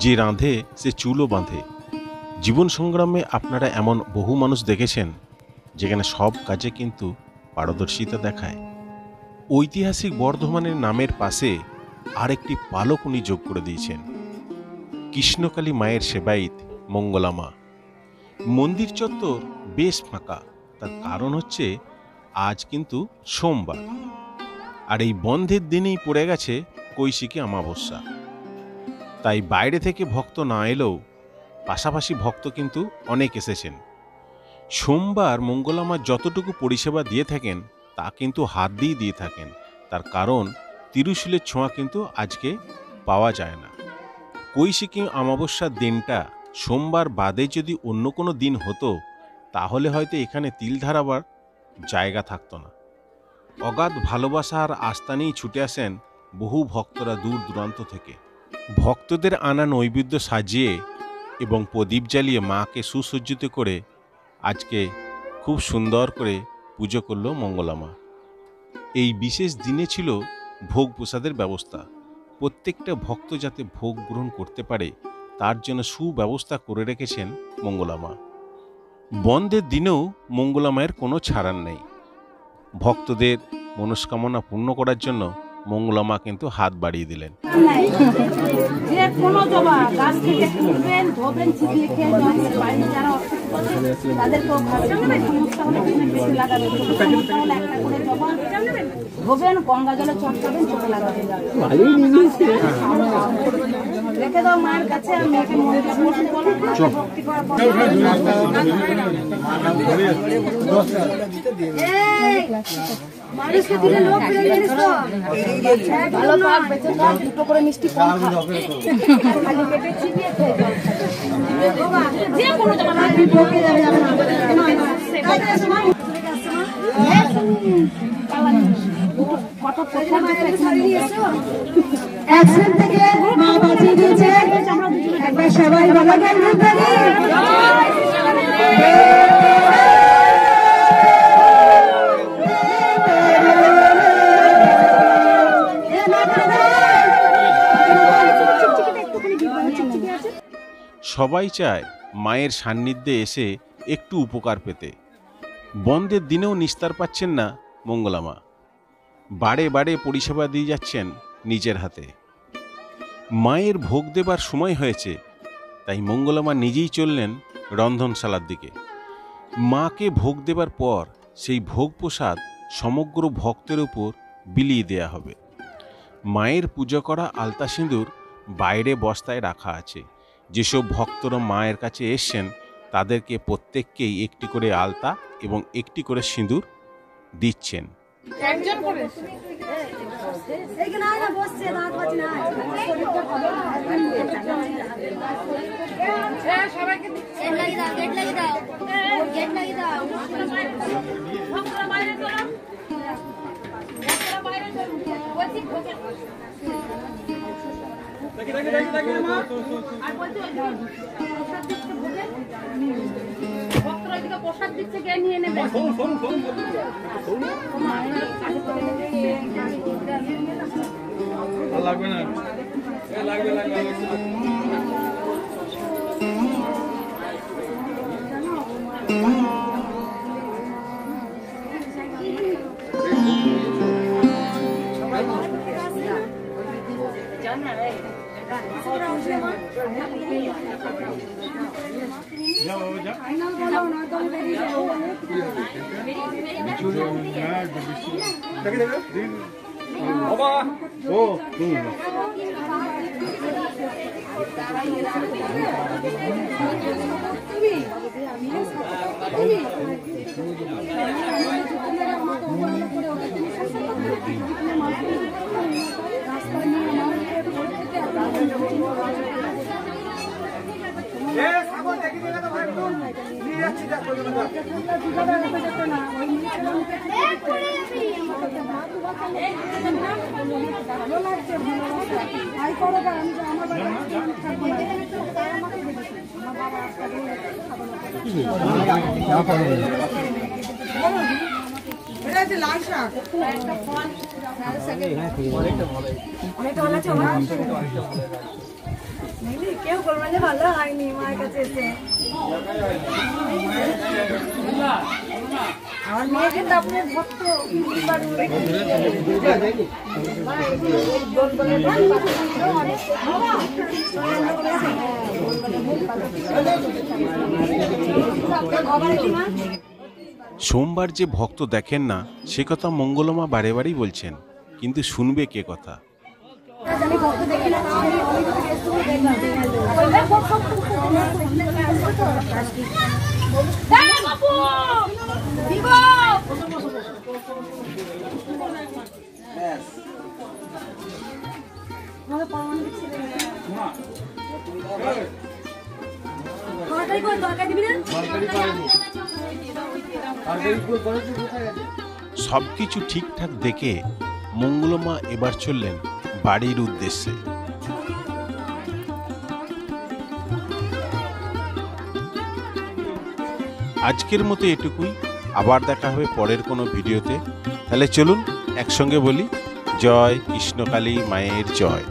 যে রাঁধে সে চুলও বাঁধে। জীবন সংগ্রামে আপনারা এমন বহু মানুষ দেখেছেন যেখানে সব কাজে কিন্তু পারদর্শিতা দেখায়। ঐতিহাসিক বর্ধমানের নামের পাশে আরেকটি পালক উনি যোগ করে দিয়েছেন, কৃষ্ণকালী মায়ের সেবায়িত মঙ্গলা মা। মন্দির চত্বর বেশ ফাঁকা, তার কারণ হচ্ছে আজ কিন্তু সোমবার, আর এই বন্ধের দিনেই পড়ে গেছে কৈশিকী অমাবস্যা। তাই বাইরে থেকে ভক্ত না এলেও পাশাপাশি ভক্ত কিন্তু অনেক এসেছেন। সোমবার মঙ্গলা মা যতটুকু পরিষেবা দিয়ে থাকেন তা কিন্তু হাত দিয়ে থাকেন, তার কারণ ত্রিশূলের ছোঁয়া কিন্তু আজকে পাওয়া যায় না। কৈশিকী অমাবস্যার দিনটা সোমবার বাদে যদি অন্য কোনো দিন হতো তাহলে হয়তো এখানে তিল ধারাবার জায়গা থাকতো না। অগাধ ভালোবাসা আর আস্থা নিয়েই ছুটে আসেন বহু ভক্তরা দূর দূরান্ত থেকে। ভক্তদের আনা নৈবেদ্য সাজিয়ে এবং প্রদীপ জ্বালিয়ে মাকে সুসজ্জিত করে আজকে খুব সুন্দর করে পুজো করল মঙ্গলা মা। এই বিশেষ দিনে ছিল ভোগ প্রসাদের ব্যবস্থা। প্রত্যেকটা ভক্ত যাতে ভোগ গ্রহণ করতে পারে তার জন্য সুব্যবস্থা করে রেখেছেন মঙ্গলা মা। বন্ধের দিনেও মঙ্গলা মায়ের কোনো ছাড়ান নেই। ভক্তদের মনস্কামনা পূর্ণ করার জন্য মঙ্গলা মা কিন্তু হাত বাড়িয়ে দিলেন। গঙ্গা জলে চটকাবেন, চোখে লাগাবেন, রেখে দাও মায়ের কাছে। মানুষকে দিলে লোক জানিস তো, ভালো কাজ বেঁচে কাজ, দুটো করে মিষ্টি কম খালি পেটে চিবিয়ে খেয়ে যে কোনো জায়গায় ঢোকে যাবে অ্যাক্সিডেন্ট থেকে মা বাঁচিয়ে দিয়েছে। একবার সবাই বাবাকে সবাই চায় মায়ের সান্নিধ্যে এসে একটু উপকার পেতে। বন্ধের দিনেও নিস্তার পাচ্ছেন না মঙ্গলা মা, বারে বারে পরিষেবা দিয়ে যাচ্ছেন নিজের হাতে। মায়ের ভোগ দেবার সময় হয়েছে, তাই মঙ্গলা মা নিজেই চললেন রন্ধনশালার দিকে। মাকে ভোগ দেবার পর সেই ভোগ প্রসাদ সমগ্র ভক্তের উপর বিলিয়ে দেয়া হবে। মায়ের পূজা করা আলতা সিঁদুর বাইরে বস্তায় রাখা আছে। যেসব ভক্তরা মায়ের কাছে এসছেন তাদেরকে প্রত্যেককেই একটি করে আলতা এবং একটি করে সিঁদুর দিচ্ছেন। প্রসাদ দিচ্ছে, কে নিয়ে নেবে? লাগবে না, লাগবে লাগবে। লাল শাক কেউ করবেন যে ভালো হয়নি মায়ের কাছে এসে আমার মেয়েকে তো আপনার ভক্ত সোমবার যে ভক্ত দেখেন না সে কথা মঙ্গলমা বারে বারেই বলছেন, কিন্তু শুনবে কে কথা? আমি ভক্ত দেখি না সবকিছু ঠিকঠাক দেখে মঙ্গলমা এবার চললেন বাড়ির উদ্দেশ্যে। আজকের মতো এটুকুই, আবার দেখা হবে পরের কোনো ভিডিওতে। তাহলে চলুন একসঙ্গে বলি, জয় কৃষ্ণকালী মায়ের জয়।